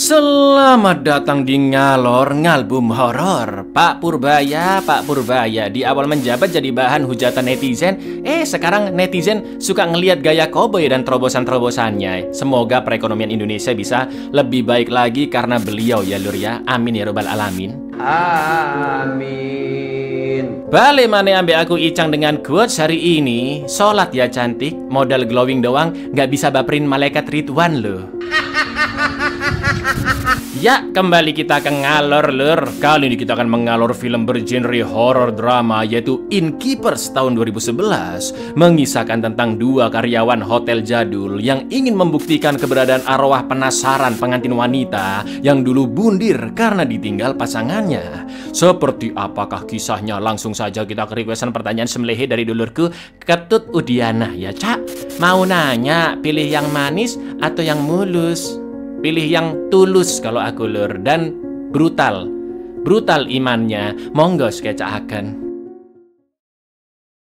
Selamat datang di Ngalor Ngalbum Horor. Pak Purbaya, di awal menjabat jadi bahan hujatan netizen. Sekarang netizen suka ngelihat gaya koboi dan terobosan-terobosannya. Semoga perekonomian Indonesia bisa lebih baik lagi karena beliau ya lur ya. Amin ya robbal alamin. Amin. Balik mana ambil aku Icang dengan quotes hari ini. Sholat ya cantik, modal glowing doang, gak bisa baperin malaikat Ridwan loh. Ya, kembali kita ke ngalor lur. Kali ini kita akan mengalor film bergenre horror drama yaitu Innkeepers tahun 2011, mengisahkan tentang dua karyawan hotel jadul yang ingin membuktikan keberadaan arwah penasaran pengantin wanita yang dulu bundir karena ditinggal pasangannya. Seperti apakah kisahnya? Langsung saja kita ke requestan pertanyaan semelehe dari dulurku Ketut Udiana ya Cak. Mau nanya, pilih yang manis atau yang mulus? Pilih yang tulus kalau aku lur, dan brutal imannya, monggo sketsaken.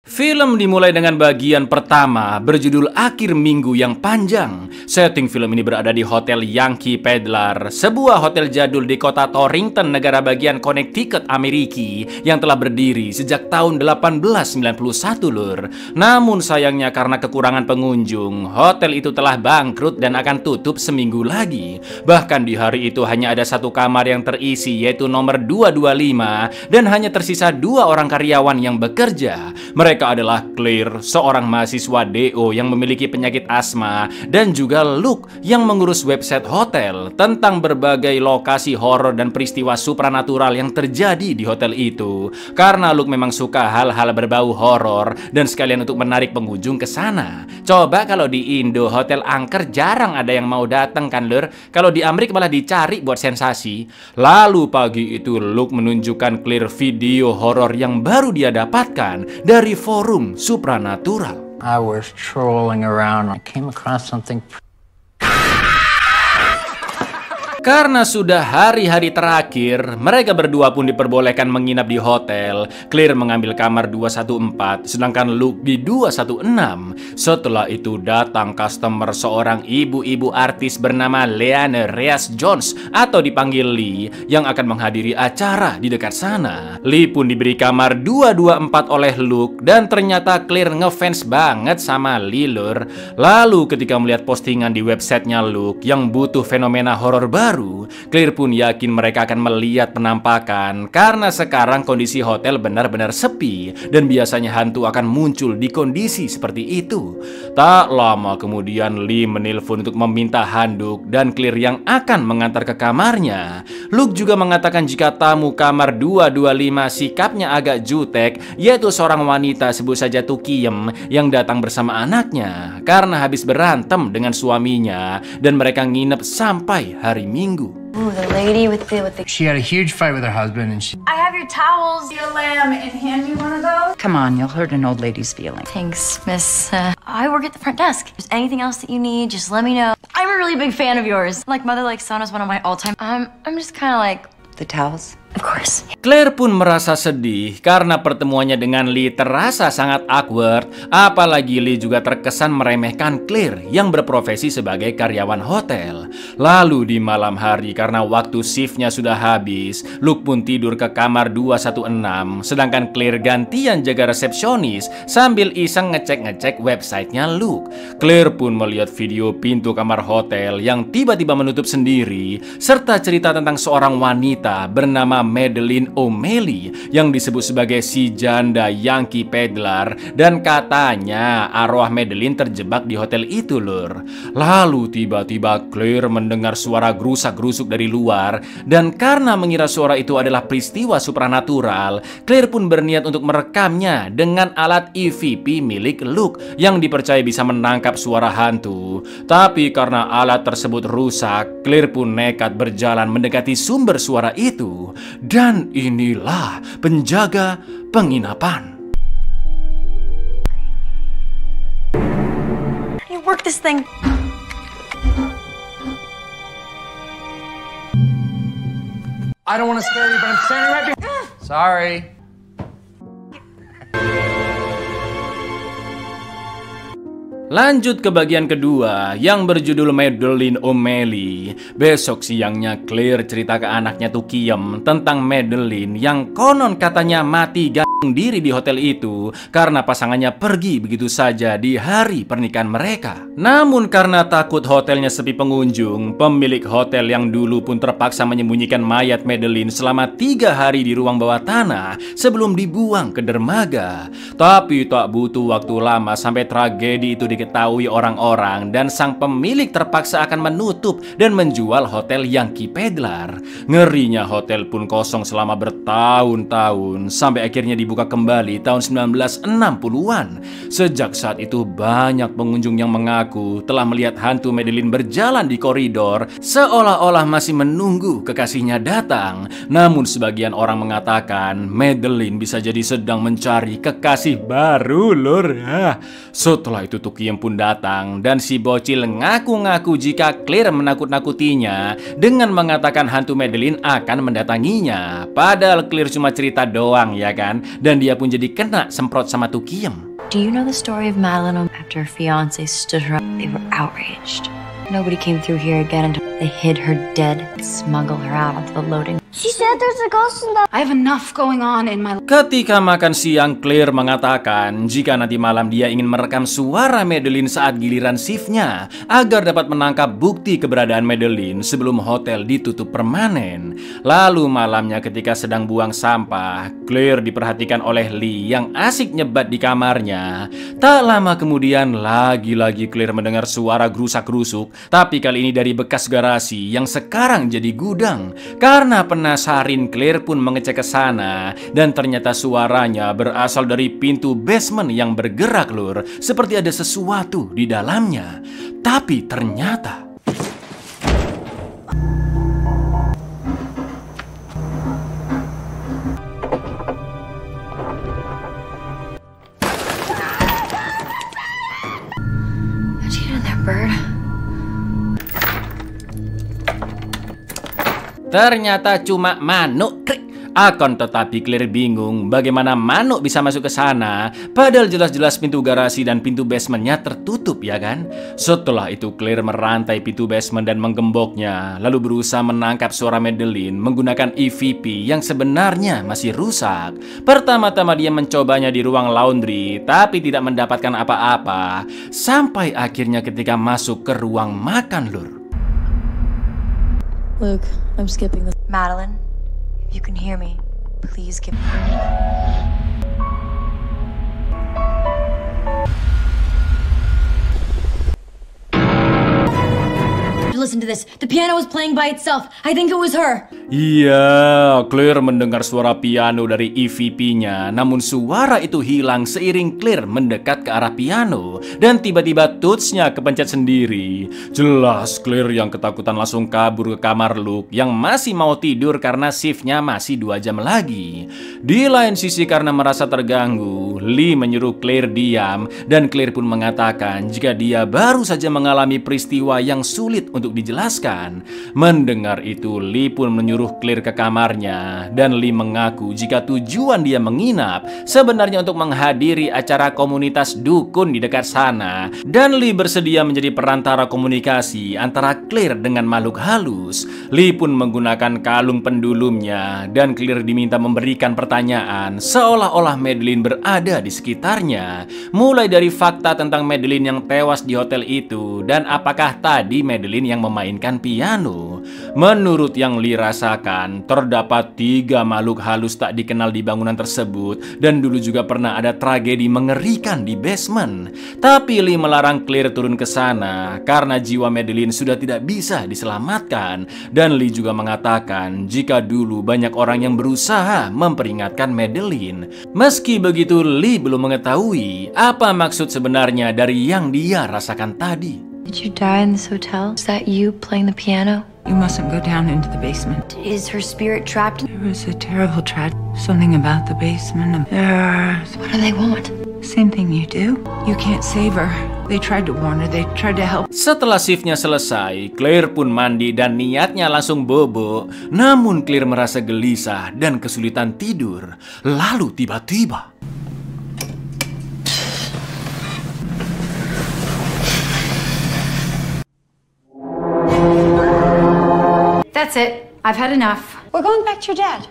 Film dimulai dengan bagian pertama berjudul Akhir Minggu yang Panjang. Setting film ini berada di Hotel Yankee Pedlar, sebuah hotel jadul di kota Torrington, negara bagian Connecticut, Amerika, yang telah berdiri sejak tahun 1891 lur. Namun sayangnya karena kekurangan pengunjung, hotel itu telah bangkrut dan akan tutup seminggu lagi. Bahkan di hari itu hanya ada satu kamar yang terisi, yaitu nomor 225, dan hanya tersisa 2 orang karyawan yang bekerja. Mereka adalah Claire, seorang mahasiswa DO yang memiliki penyakit asma, dan juga Luke yang mengurus website hotel tentang berbagai lokasi horor dan peristiwa supranatural yang terjadi di hotel itu. Karena Luke memang suka hal-hal berbau horor dan sekalian untuk menarik pengunjung ke sana. Coba kalau di Indo hotel angker jarang ada yang mau datang kan lur. Kalau di Amerika malah dicari buat sensasi. Lalu pagi itu Luke menunjukkan Claire video horor yang baru dia dapatkan dari forum supranatural. I was trolling around. I came across something. Karena sudah hari-hari terakhir, mereka berdua pun diperbolehkan menginap di hotel. Claire mengambil kamar 214, sedangkan Luke di 216. Setelah itu datang customer, seorang ibu-ibu artis bernama Leanne Reyes Jones atau dipanggil Lee, yang akan menghadiri acara di dekat sana. Lee pun diberi kamar 224 oleh Luke, dan ternyata Claire ngefans banget sama Lee lur. Lalu ketika melihat postingan di websitenya Luke yang butuh fenomena horor baru, Claire pun yakin mereka akan melihat penampakan karena sekarang kondisi hotel benar-benar sepi dan biasanya hantu akan muncul di kondisi seperti itu. Tak lama kemudian Lee menelpon untuk meminta handuk dan Claire yang akan mengantar ke kamarnya. Luke juga mengatakan jika tamu kamar 225 sikapnya agak jutek, yaitu seorang wanita sebut saja Tukiem yang datang bersama anaknya karena habis berantem dengan suaminya dan mereka nginep sampai hari Minggu. Ooh, the lady with the... She had a huge fight with her husband and I have your towels. Your lamb and hand me one of those. Come on, you'll hurt an old lady's feelings. Thanks, miss. I work at the front desk. If there's anything else that you need, just let me know. I'm a really big fan of yours. Like Mother Like Son is one of my all-time... I'm just kind of like... The towels? Of course. Claire pun merasa sedih karena pertemuannya dengan Lee terasa sangat awkward. Apalagi Lee juga terkesan meremehkan Claire yang berprofesi sebagai karyawan hotel. Lalu di malam hari karena waktu shiftnya sudah habis, Luke pun tidur ke kamar 216, sedangkan Claire gantian jaga resepsionis sambil iseng ngecek-ngecek websitenya Luke. Claire pun melihat video pintu kamar hotel yang tiba-tiba menutup sendiri, serta cerita tentang seorang wanita bernama Madeline O'Malley yang disebut sebagai si janda Yankee Pedlar, dan katanya arwah Madeline terjebak di hotel itu lur. Lalu tiba-tiba Claire mendengar suara gerusak-gerusuk dari luar, dan karena mengira suara itu adalah peristiwa supranatural, Claire pun berniat untuk merekamnya dengan alat EVP milik Luke yang dipercaya bisa menangkap suara hantu. Tapi karena alat tersebut rusak, Claire pun nekat berjalan mendekati sumber suara itu. Dan inilah penjaga penginapan. You work this thing. I don't want to scare you, but I'm standing right behind. Sorry. Lanjut ke bagian kedua yang berjudul Madeleine O'Malley. Besok siangnya Claire cerita ke anaknya Tukiem tentang Madeleine yang konon katanya mati gantung diri di hotel itu karena pasangannya pergi begitu saja di hari pernikahan mereka. Namun karena takut hotelnya sepi pengunjung, pemilik hotel yang dulu pun terpaksa menyembunyikan mayat Madeleine selama 3 hari di ruang bawah tanah sebelum dibuang ke dermaga. Tapi tak butuh waktu lama sampai tragedi itu diketahui orang-orang dan sang pemilik terpaksa akan menutup dan menjual hotel Yankee Pedlar. Ngerinya hotel pun kosong selama bertahun-tahun sampai akhirnya dibuka kembali tahun 1960-an. Sejak saat itu banyak pengunjung yang mengaku telah melihat hantu Madeleine berjalan di koridor seolah-olah masih menunggu kekasihnya datang. Namun sebagian orang mengatakan Madeleine bisa jadi sedang mencari kekasih baru lur. Setelah itu Tukiem pun datang dan si bocil ngaku-ngaku jika Claire menakut-nakutinya dengan mengatakan hantu Madeleine akan mendatanginya. Padahal Claire cuma cerita doang ya kan, dan dia pun jadi kena semprot sama Tukiem. Do you know the story of Madeline after her fiance stood her up? They were outraged. Nobody came through here again until they hid her dead and smuggled her out onto the loading. She said there's a ghost in the... I have enough going on in my life. Ketika makan siang, Claire mengatakan jika nanti malam dia ingin merekam suara Madeleine saat giliran shiftnya agar dapat menangkap bukti keberadaan Madeleine sebelum hotel ditutup permanen. Lalu malamnya ketika sedang buang sampah, Claire diperhatikan oleh Lee yang asik nyebat di kamarnya. Tak lama kemudian lagi-lagi Claire mendengar suara gerusak-gerusuk, tapi kali ini dari bekas garasi yang sekarang jadi gudang. Karena penasaran, Claire pun mengecek ke sana dan ternyata suaranya berasal dari pintu basement yang bergerak lur, seperti ada sesuatu di dalamnya. Tapi ternyata How'd you get in there, bird? ternyata cuma manuk. Akan tetapi Claire bingung bagaimana manuk bisa masuk ke sana, padahal jelas-jelas pintu garasi dan pintu basementnya tertutup ya kan. Setelah itu Claire merantai pintu basement dan menggemboknya, lalu berusaha menangkap suara Madeleine menggunakan EVP yang sebenarnya masih rusak. Pertama-tama dia mencobanya di ruang laundry, tapi tidak mendapatkan apa-apa, sampai akhirnya ketika masuk ke ruang makan lur. Luke, I'm skipping this. Madeline, if you can hear me, please give me. Listen to this. The piano was playing by itself. I think it was her. Iya, Claire mendengar suara piano dari EVP-nya. Namun suara itu hilang seiring Claire mendekat ke arah piano. Dan tiba-tiba touch-nya kepencet sendiri. Jelas Claire yang ketakutan langsung kabur ke kamar Luke yang masih mau tidur karena shift-nya masih 2 jam lagi. Di lain sisi karena merasa terganggu, Lee menyuruh Claire diam. Dan Claire pun mengatakan jika dia baru saja mengalami peristiwa yang sulit untuk dijelaskan. Mendengar itu, Lee pun menyuruh Claire ke kamarnya dan Lee mengaku jika tujuan dia menginap sebenarnya untuk menghadiri acara komunitas dukun di dekat sana, dan Lee bersedia menjadi perantara komunikasi antara Claire dengan makhluk halus. Lee pun menggunakan kalung pendulumnya dan Claire diminta memberikan pertanyaan seolah-olah Madeleine berada di sekitarnya, mulai dari fakta tentang Madeleine yang tewas di hotel itu dan apakah tadi Madeleine yang memainkan piano. Menurut yang Lee rasakan, terdapat 3 makhluk halus tak dikenal di bangunan tersebut dan dulu juga pernah ada tragedi mengerikan di basement. Tapi Lee melarang Claire turun ke sana karena jiwa Madeleine sudah tidak bisa diselamatkan, dan Lee juga mengatakan jika dulu banyak orang yang berusaha memperingatkan Madeleine. Meski begitu, Lee belum mengetahui apa maksud sebenarnya dari yang dia rasakan tadi. Did you die in this hotel? Is that you playing the piano? You mustn't go down into the basement. Is her spirit trapped in... There was a terrible tragedy. Something about the basement. What do they want? Same thing you do. You can't save her. They tried to warn her. They tried to help. Setelah shiftnya selesai, Claire pun mandi dan niatnya langsung bobo. Namun Claire merasa gelisah dan kesulitan tidur. Lalu tiba-tiba That's it. I've had enough. We're going back to your dad.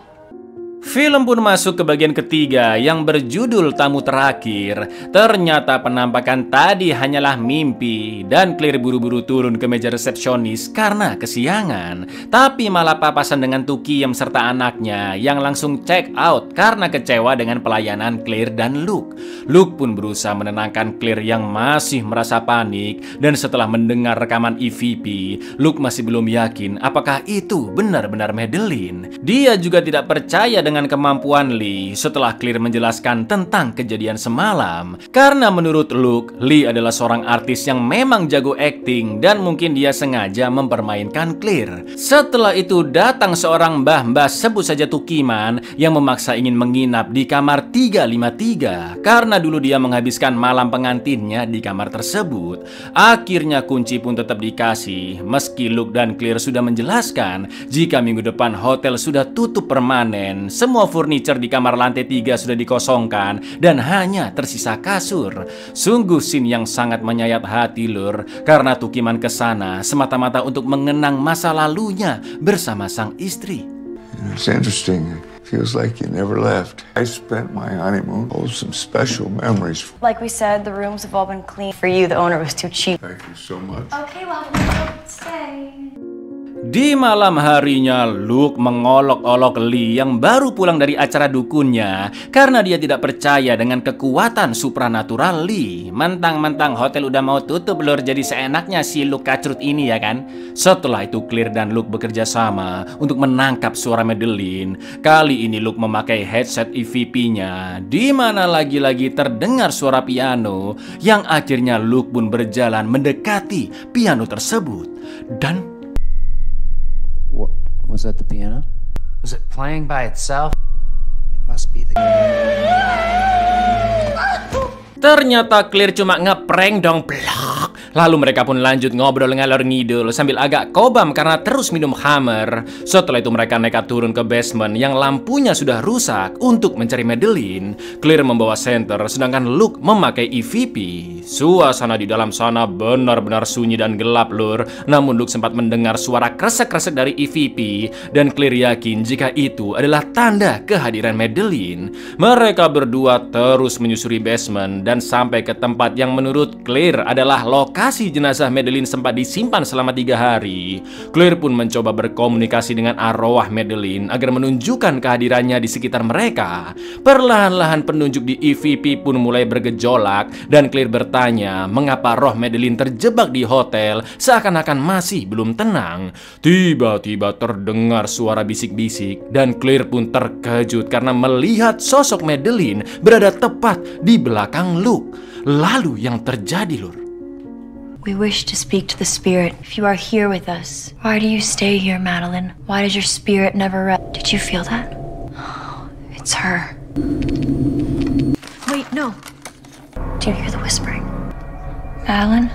Film pun masuk ke bagian ketiga yang berjudul Tamu Terakhir. Ternyata penampakan tadi hanyalah mimpi dan Claire buru-buru turun ke meja resepsionis karena kesiangan. Tapi malah papasan dengan Tukiem serta anaknya yang langsung check out karena kecewa dengan pelayanan Claire dan Luke. Luke pun berusaha menenangkan Claire yang masih merasa panik, dan setelah mendengar rekaman EVP, Luke masih belum yakin apakah itu benar-benar Madeline. Dia juga tidak percaya dengan kemampuan Lee setelah Claire menjelaskan tentang kejadian semalam. Karena menurut Luke, Lee adalah seorang artis yang memang jago acting dan mungkin dia sengaja mempermainkan Claire. Setelah itu datang seorang mbah-mbah, sebut saja Tukiman, yang memaksa ingin menginap di kamar 353 karena dulu dia menghabiskan malam pengantinnya di kamar tersebut. Akhirnya kunci pun tetap dikasih meski Luke dan Claire sudah menjelaskan jika minggu depan hotel sudah tutup permanen. Semua furniture di kamar lantai 3 sudah dikosongkan dan hanya tersisa kasur. Sungguh scene yang sangat menyayat hati, Lur, karena Tukiman kesana semata-mata untuk mengenang masa lalunya bersama sang istri. It's interesting. It feels like you never left. I spent my honeymoon with some special memories. Like we said, the rooms have all been cleaned. For you, the owner was too cheap. Thank you so much. Okay, well, let's stay. Di malam harinya, Luke mengolok-olok Lee yang baru pulang dari acara dukunnya karena dia tidak percaya dengan kekuatan supranatural Lee. Mentang-mentang hotel udah mau tutup, Lur, jadi seenaknya si Luke kacrut ini, ya kan? Setelah itu Claire dan Luke bekerja sama untuk menangkap suara Madeline. Kali ini Luke memakai headset EVP-nya, di mana lagi-lagi terdengar suara piano yang akhirnya Luke pun berjalan mendekati piano tersebut. Dan Was that the piano? Was it playing by itself? It must be the... ternyata Claire cuma ngeprank dong, blok. Lalu mereka pun lanjut ngobrol ngalor ngidul sambil agak kobam karena terus minum Hammer. Setelah itu mereka nekat turun ke basement yang lampunya sudah rusak untuk mencari Madeline. Claire membawa senter sedangkan Luke memakai EVP. Suasana di dalam sana benar-benar sunyi dan gelap, Lur. Namun Luke sempat mendengar suara kresek-kresek dari EVP dan Claire yakin jika itu adalah tanda kehadiran Madeline. Mereka berdua terus menyusuri basement dan sampai ke tempat yang menurut Claire adalah lokasi jenazah Madeline sempat disimpan selama 3 hari. Claire pun mencoba berkomunikasi dengan arwah Madeline agar menunjukkan kehadirannya di sekitar mereka. Perlahan-lahan penunjuk di EVP pun mulai bergejolak dan Claire bertanya mengapa roh Madeline terjebak di hotel seakan-akan masih belum tenang. Tiba-tiba terdengar suara bisik-bisik dan Claire pun terkejut karena melihat sosok Madeline berada tepat di belakang Luke. Lalu yang terjadi, Lur, We wish to speak to the spirit. If you are here with us, why do you stay here, Madeline? Why does your spirit never rest? Did you feel that? It's her. Wait, no. Do you hear the whispering? Madeline?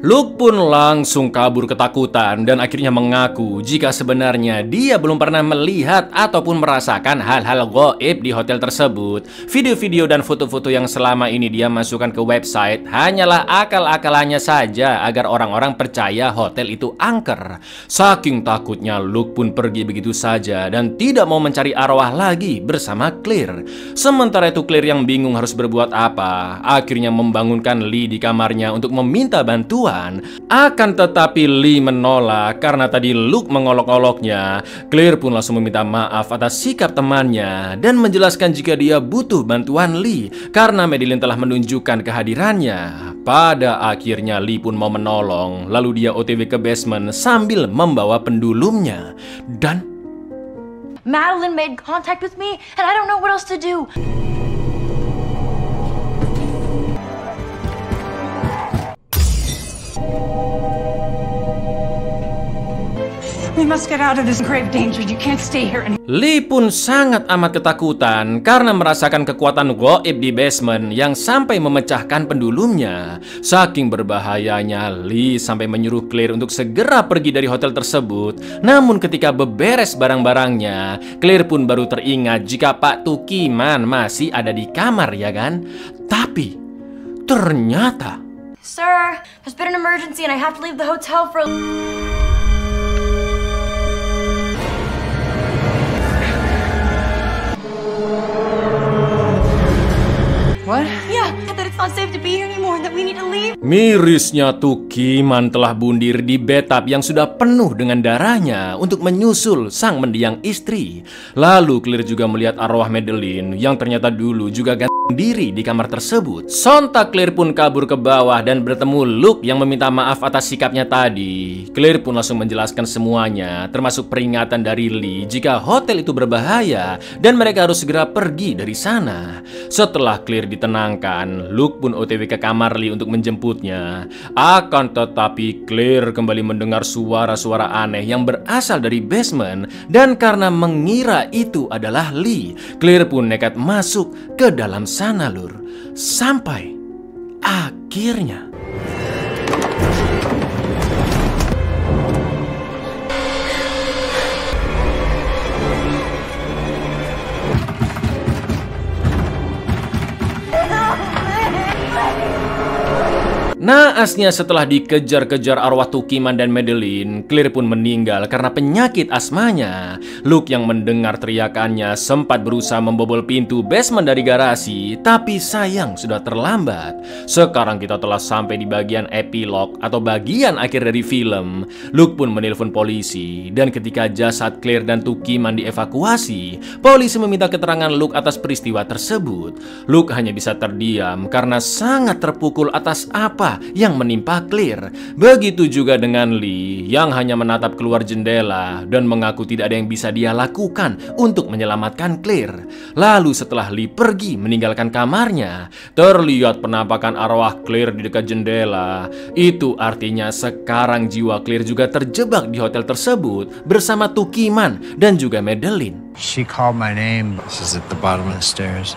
Luke pun langsung kabur ketakutan dan akhirnya mengaku jika sebenarnya dia belum pernah melihat ataupun merasakan hal-hal gaib di hotel tersebut. Video-video dan foto-foto yang selama ini dia masukkan ke website hanyalah akal-akalannya saja agar orang-orang percaya hotel itu angker. Saking takutnya Luke pun pergi begitu saja dan tidak mau mencari arwah lagi bersama Claire. Sementara itu Claire yang bingung harus berbuat apa, akhirnya membangunkan Lee di kamarnya untuk meminta bantuan. Akan tetapi Lee menolak karena tadi Luke mengolok-oloknya. Claire pun langsung meminta maaf atas sikap temannya dan menjelaskan jika dia butuh bantuan Lee karena Madeline telah menunjukkan kehadirannya. Pada akhirnya Lee pun mau menolong. Lalu dia OTW ke basement sambil membawa pendulumnya. Dan Madeline made contact with me, and I don't know what else to do. We must get out of this grave danger. You can't stay here anymore. Lee pun sangat amat ketakutan karena merasakan kekuatan gaib di basement yang sampai memecahkan pendulumnya. Saking berbahayanya, Lee sampai menyuruh Claire untuk segera pergi dari hotel tersebut. Namun ketika beberes barang-barangnya, Claire pun baru teringat jika Pak Tukiman masih ada di kamar, ya kan? Tapi ternyata Sir, there's been an emergency and I have to leave the hotel for... What? Yeah, that it's not safe to be here anymore and that we need to leave. Mirisnya Tukiman telah bundir di bathtub yang sudah penuh dengan darahnya untuk menyusul sang mendiang istri. Lalu Claire juga melihat arwah Madeline yang ternyata dulu juga gantung diri di kamar tersebut. Sontak Claire pun kabur ke bawah dan bertemu Luke yang meminta maaf atas sikapnya tadi. Claire pun langsung menjelaskan semuanya, termasuk peringatan dari Lee jika hotel itu berbahaya dan mereka harus segera pergi dari sana. Setelah Claire ditenangkan, Luke pun OTW ke kamar Lee untuk menjemputnya. Akan tetapi Claire kembali mendengar suara-suara aneh yang berasal dari basement, dan karena mengira itu adalah Lee, Claire pun nekat masuk ke dalam sana lur. Sampai akhirnya naasnya setelah dikejar-kejar arwah Tukiman dan Madeline, Claire pun meninggal karena penyakit asmanya. Luke yang mendengar teriakannya sempat berusaha membobol pintu basement dari garasi, tapi sayang sudah terlambat. Sekarang kita telah sampai di bagian epilog atau bagian akhir dari film. Luke pun menelpon polisi, dan ketika jasad Claire dan Tukiman dievakuasi, polisi meminta keterangan Luke atas peristiwa tersebut. Luke hanya bisa terdiam karena sangat terpukul atas apa yang menimpa Claire. Begitu juga dengan Lee yang hanya menatap keluar jendela dan mengaku tidak ada yang bisa dia lakukan untuk menyelamatkan Claire. Lalu setelah Lee pergi meninggalkan kamarnya, terlihat penampakan arwah Claire di dekat jendela. Itu artinya sekarang jiwa Claire juga terjebak di hotel tersebut bersama Tukiman dan juga Madeline. She called my name. This is at the bottom of the stairs.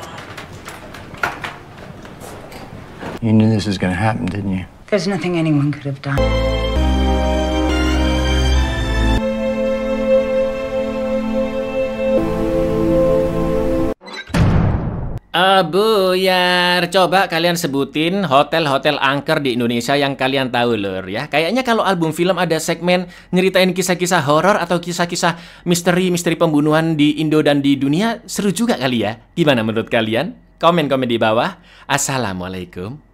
You knew this was gonna happen, didn't you? There's nothing anyone could have done. Buyar, coba kalian sebutin hotel-hotel angker di Indonesia yang kalian tahu lur ya. Kayaknya kalau album film ada segmen nyeritain kisah-kisah horor atau kisah-kisah misteri-misteri pembunuhan di Indo dan di dunia, seru juga kali ya. Gimana menurut kalian? Komen-komen di bawah. Assalamualaikum.